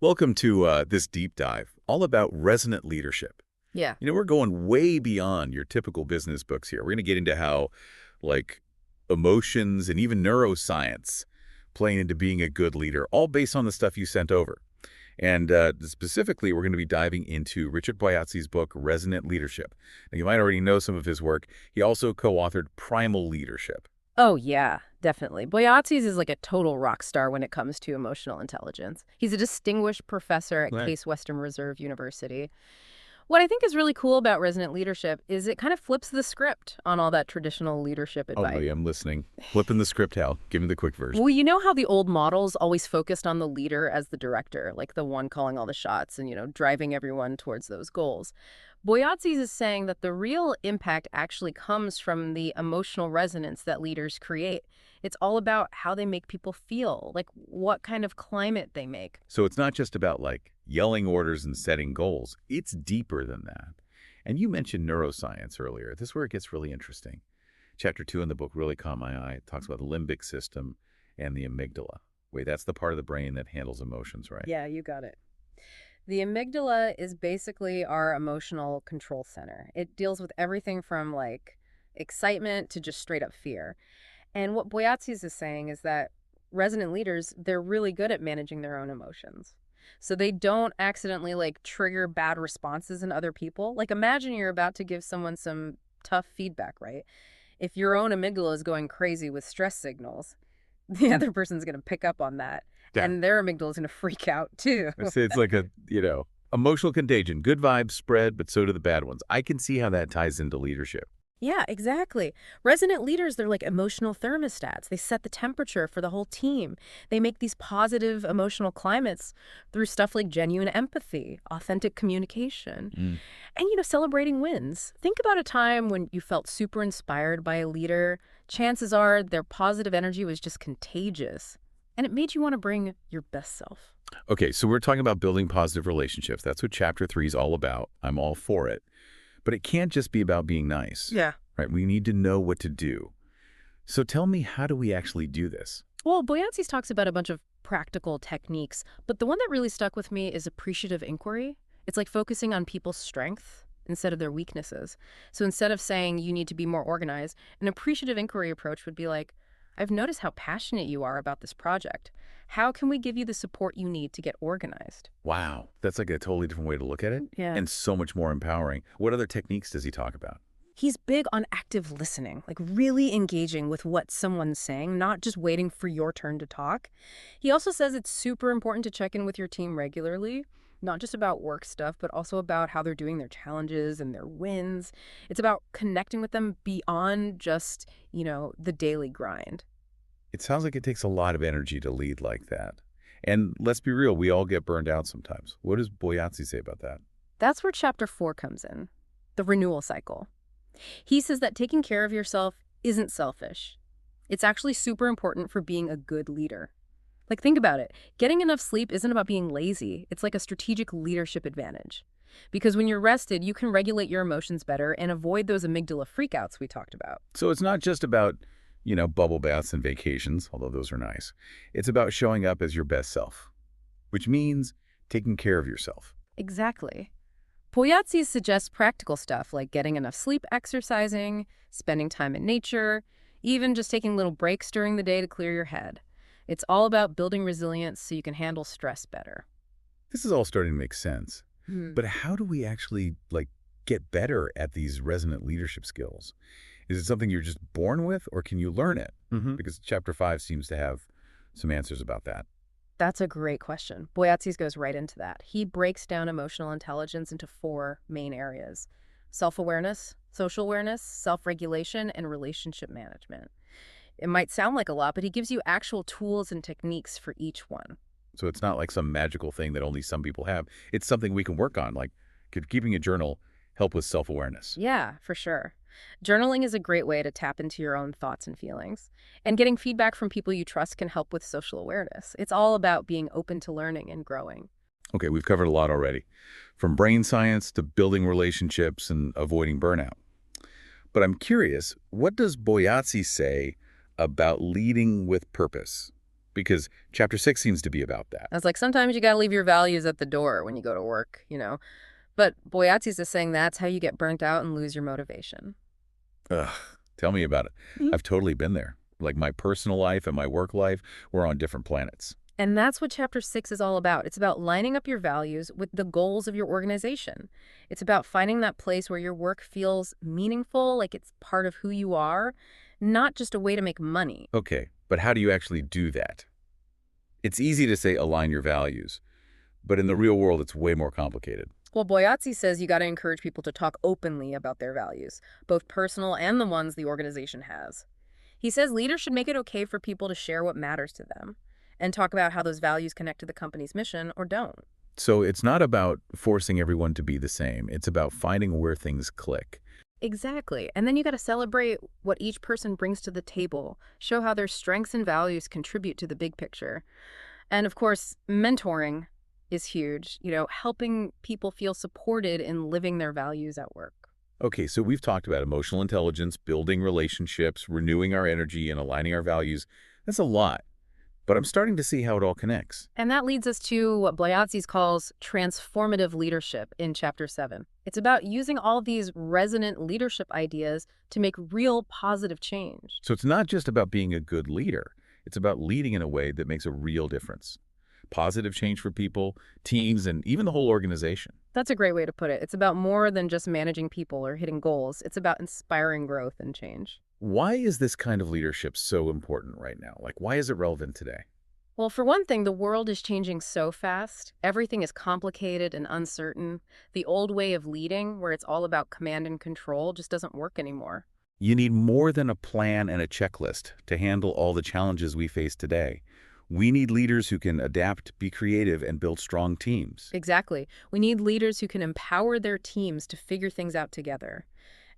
Welcome to this deep dive, all about resonant leadership. Yeah. We're going way beyond your typical business books here. We're going to get into how, like, emotions and even neuroscience playing into being a good leader, all based on the stuff you sent over. And specifically, we're going to be diving into Richard Boyatzis' book, Resonant Leadership. Now, you might already know some of his work. He also co-authored Primal Leadership. Oh, yeah, definitely. Boyatzis is like a total rock star when it comes to emotional intelligence. He's a distinguished professor at Right. Case Western Reserve University. What I think is really cool about resonant leadership is it kind of flips the script on all that traditional leadership Oh, advice. yeah, I'm listening. Flipping the script, Hal. Give me the quick version. Well, you know how the old models always focused on the leader as the director, like the one calling all the shots and, driving everyone towards those goals. Boyatzis is saying that the real impact actually comes from the emotional resonance that leaders create. It's all about how they make people feel, like what kind of climate they make. So it's not just about, like, yelling orders and setting goals. It's deeper than that. And you mentioned neuroscience earlier. This is where it gets really interesting. Chapter 2 in the book really caught my eye. It talks about the limbic system and the amygdala. Wait, that's the part of the brain that handles emotions, right? Yeah, you got it. The amygdala is basically our emotional control center. It deals with everything from like excitement to just straight up fear. And what Boyatzis is saying is that resonant leaders, they're really good at managing their own emotions. So they don't accidentally like trigger bad responses in other people. Like imagine you're about to give someone some tough feedback, right? If your own amygdala is going crazy with stress signals, the other person's going to pick up on that. Yeah. And their amygdala is going to freak out too. I say it's like a, emotional contagion. Good vibes spread, but so do the bad ones. I can see how that ties into leadership. Yeah, exactly. Resonant leaders, they're like emotional thermostats. They set the temperature for the whole team. They make these positive emotional climates through stuff like genuine empathy, authentic communication, Mm. and, celebrating wins. Think about a time when you felt super inspired by a leader. Chances are their positive energy was just contagious, and it made you want to bring your best self. Okay, so we're talking about building positive relationships. That's what Chapter 3 is all about. I'm all for it. But it can't just be about being nice. Yeah. Right? We need to know what to do. So tell me, how do we actually do this? Well, Boyatzis talks about a bunch of practical techniques, but the one that really stuck with me is appreciative inquiry. It's like focusing on people's strengths instead of their weaknesses. So instead of saying you need to be more organized, an appreciative inquiry approach would be like, I've noticed how passionate you are about this project. How can we give you the support you need to get organized? Wow, that's like a totally different way to look at it, Yeah. and so much more empowering. What other techniques does he talk about? He's big on active listening, like really engaging with what someone's saying, not just waiting for your turn to talk. He also says it's super important to check in with your team regularly, not just about work stuff, but also about how they're doing their challenges and their wins. It's about connecting with them beyond just, the daily grind. It sounds like it takes a lot of energy to lead like that. And let's be real, we all get burned out sometimes. What does Boyatzi say about that? That's where chapter 4 comes in, the renewal cycle. He says that taking care of yourself isn't selfish. It's actually super important for being a good leader. Like, think about it. Getting enough sleep isn't about being lazy. It's like a strategic leadership advantage. Because when you're rested, you can regulate your emotions better and avoid those amygdala freakouts we talked about. So it's not just about, bubble baths and vacations, although those are nice. It's about showing up as your best self, which means taking care of yourself. Exactly. Boyatzis suggests practical stuff like getting enough sleep, exercising, spending time in nature, even just taking little breaks during the day to clear your head. It's all about building resilience so you can handle stress better. This is all starting to make sense. Hmm. But how do we actually, get better at these resonant leadership skills? Is it something you're just born with, or can you learn it? Because Chapter 5 seems to have some answers about that. That's a great question. Boyatzis goes right into that. He breaks down emotional intelligence into 4 main areas: self-awareness, social awareness, self-regulation, and relationship management. It might sound like a lot, but he gives you actual tools and techniques for each one. So it's not like some magical thing that only some people have. It's something we can work on, like could keeping a journal help with self-awareness. Yeah, for sure. Journaling is a great way to tap into your own thoughts and feelings. And getting feedback from people you trust can help with social awareness. It's all about being open to learning and growing. Okay, we've covered a lot already, from brain science to building relationships and avoiding burnout. But I'm curious, what does Boyatzi say about leading with purpose? because Chapter 6 seems to be about that. It's like sometimes you got to leave your values at the door when you go to work. But Boyatzis is saying that's how you get burnt out and lose your motivation. Ugh, tell me about it. I've totally been there. Like my personal life and my work life, we're on different planets. And that's what Chapter 6 is all about. It's about lining up your values with the goals of your organization. It's about finding that place where your work feels meaningful, like it's part of who you are, not just a way to make money. Okay, but how do you actually do that? It's easy to say align your values, but in the real world, it's way more complicated. Well, Boyatzi says you got to encourage people to talk openly about their values, both personal and the ones the organization has. He says leaders should make it okay for people to share what matters to them and talk about how those values connect to the company's mission or don't. So it's not about forcing everyone to be the same. It's about finding where things click. Exactly. And then you got to celebrate what each person brings to the table, show how their strengths and values contribute to the big picture. And of course, mentoring is huge, helping people feel supported in living their values at work. Okay, so we've talked about emotional intelligence, building relationships, renewing our energy, and aligning our values. That's a lot, but I'm starting to see how it all connects. And that leads us to what Boyatzis calls transformative leadership in Chapter 7. It's about using all these resonant leadership ideas to make real positive change. So it's not just about being a good leader. It's about leading in a way that makes a real difference. Positive change for people, teams, and even the whole organization. That's a great way to put it. It's about more than just managing people or hitting goals. It's about inspiring growth and change. Why is this kind of leadership so important right now? Like, why is it relevant today? Well, for one thing, the world is changing so fast. Everything is complicated and uncertain. The old way of leading, where it's all about command and control, just doesn't work anymore. You need more than a plan and a checklist to handle all the challenges we face today. We need leaders who can adapt, be creative, and build strong teams. Exactly. We need leaders who can empower their teams to figure things out together.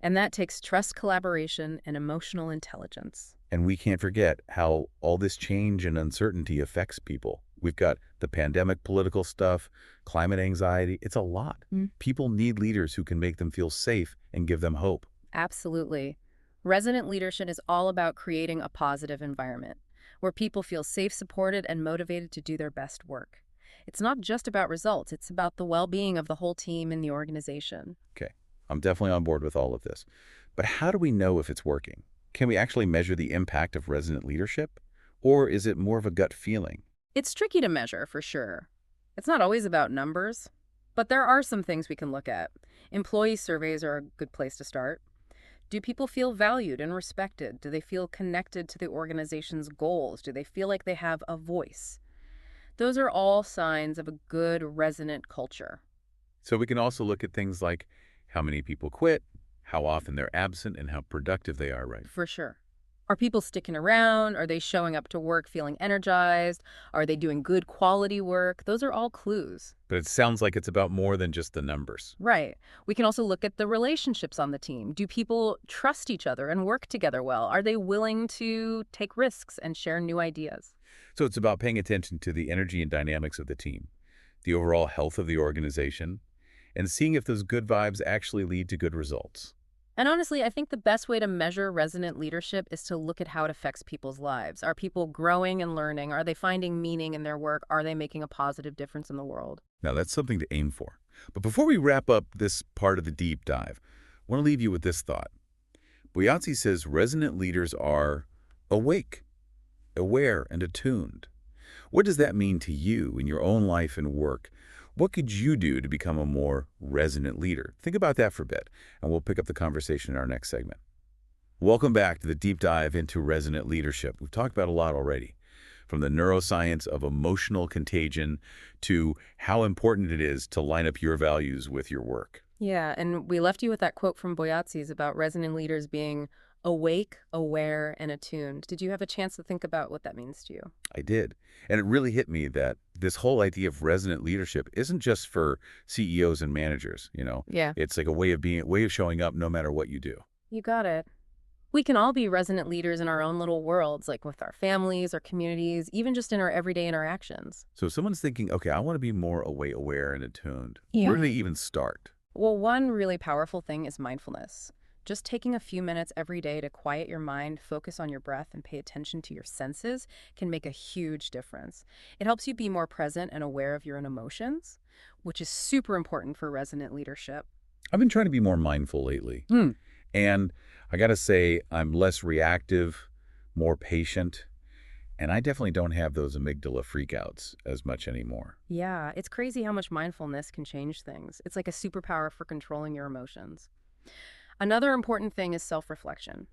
And that takes trust, collaboration, and emotional intelligence. And we can't forget how all this change and uncertainty affects people. We've got the pandemic, political stuff, climate anxiety. It's a lot. People need leaders who can make them feel safe and give them hope. Absolutely. Resonant leadership is all about creating a positive environment where people feel safe, supported, and motivated to do their best work. It's not just about results. It's about the well-being of the whole team and the organization. Okay, I'm definitely on board with all of this. But how do we know if it's working? Can we actually measure the impact of resonant leadership? Or is it more of a gut feeling? It's tricky to measure, for sure. It's not always about numbers, but there are some things we can look at. Employee surveys are a good place to start. Do people feel valued and respected? Do they feel connected to the organization's goals? Do they feel like they have a voice? Those are all signs of a good, resonant culture. So we can also look at things like how many people quit, how often they're absent, and how productive they are, right? For sure. Are people sticking around? Are they showing up to work feeling energized? Are they doing good quality work? Those are all clues. But it sounds like it's about more than just the numbers. Right. We can also look at the relationships on the team. Do people trust each other and work together well? Are they willing to take risks and share new ideas? So it's about paying attention to the energy and dynamics of the team, the overall health of the organization, and seeing if those good vibes actually lead to good results. And honestly, I think the best way to measure resonant leadership is to look at how it affects people's lives. Are people growing and learning? Are they finding meaning in their work? Are they making a positive difference in the world? Now, that's something to aim for. But before we wrap up this part of the deep dive, I want to leave you with this thought. Boyatzis says resonant leaders are awake, aware, and attuned. What does that mean to you in your own life and work? What could you do to become a more resonant leader? Think about that for a bit, and we'll pick up the conversation in our next segment. Welcome back to the deep dive into resonant leadership. We've talked about a lot already, from the neuroscience of emotional contagion to how important it is to line up your values with your work. Yeah, and we left you with that quote from Boyatzis about resonant leaders being awake, aware, and attuned. Did you have a chance to think about what that means to you? I did. And it really hit me that this whole idea of resonant leadership isn't just for CEOs and managers, Yeah. It's like a way of showing up no matter what you do. You got it. We can all be resonant leaders in our own little worlds, like with our families, our communities, even just in our everyday interactions. So if someone's thinking, okay, I want to be more aware and attuned, Yeah. where do they even start? Well, one really powerful thing is mindfulness. Just taking a few minutes every day to quiet your mind, focus on your breath, and pay attention to your senses can make a huge difference. It helps you be more present and aware of your own emotions, which is super important for resonant leadership. I've been trying to be more mindful lately. Hmm. And I got to say, I'm less reactive, more patient, and I definitely don't have those amygdala freakouts as much anymore. Yeah, it's crazy how much mindfulness can change things. It's like a superpower for controlling your emotions. Another important thing is self reflection.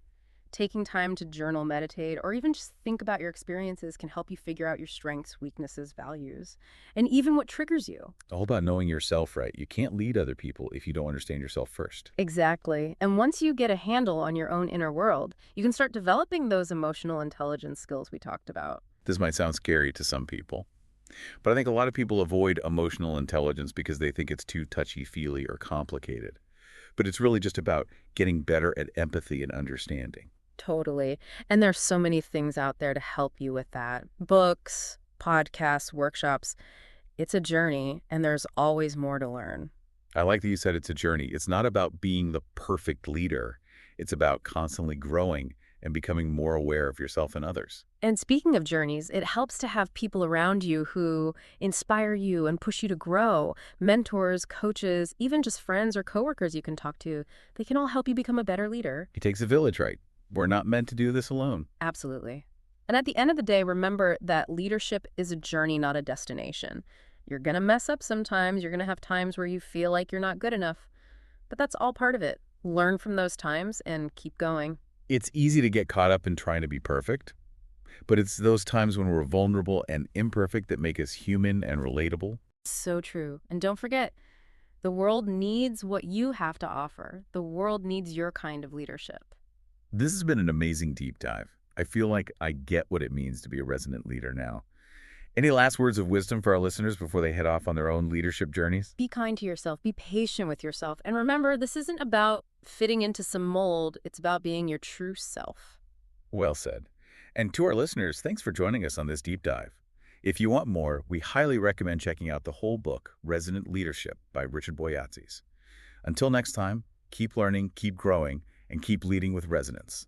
Taking time to journal, meditate, or even just think about your experiences can help you figure out your strengths, weaknesses, values, and even what triggers you. All about knowing yourself right. You can't lead other people if you don't understand yourself first. Exactly. And once you get a handle on your own inner world, you can start developing those emotional intelligence skills we talked about. This might sound scary to some people, but I think a lot of people avoid emotional intelligence because they think it's too touchy-feely or complicated. But it's really just about getting better at empathy and understanding. Totally. And there's so many things out there to help you with that. Books, podcasts, workshops. It's a journey, and there's always more to learn. I like that you said it's a journey. It's not about being the perfect leader. It's about constantly growing and becoming more aware of yourself and others. And speaking of journeys, it helps to have people around you who inspire you and push you to grow. Mentors, coaches, even just friends or coworkers you can talk to. They can all help you become a better leader. It takes a village, right? We're not meant to do this alone. Absolutely. And at the end of the day, remember that leadership is a journey, not a destination. You're going to mess up sometimes. You're going to have times where you feel like you're not good enough. But that's all part of it. Learn from those times and keep going. It's easy to get caught up in trying to be perfect, but it's those times when we're vulnerable and imperfect that make us human and relatable. So true. And don't forget, the world needs what you have to offer. The world needs your kind of leadership. This has been an amazing deep dive. I feel like I get what it means to be a resonant leader now. Any last words of wisdom for our listeners before they head off on their own leadership journeys? Be kind to yourself. Be patient with yourself. And remember, this isn't about fitting into some mold. It's about being your true self. Well said. And to our listeners, thanks for joining us on this deep dive. If you want more, we highly recommend checking out the whole book, Resonant Leadership by Richard Boyatzis. Until next time, keep learning, keep growing, and keep leading with resonance.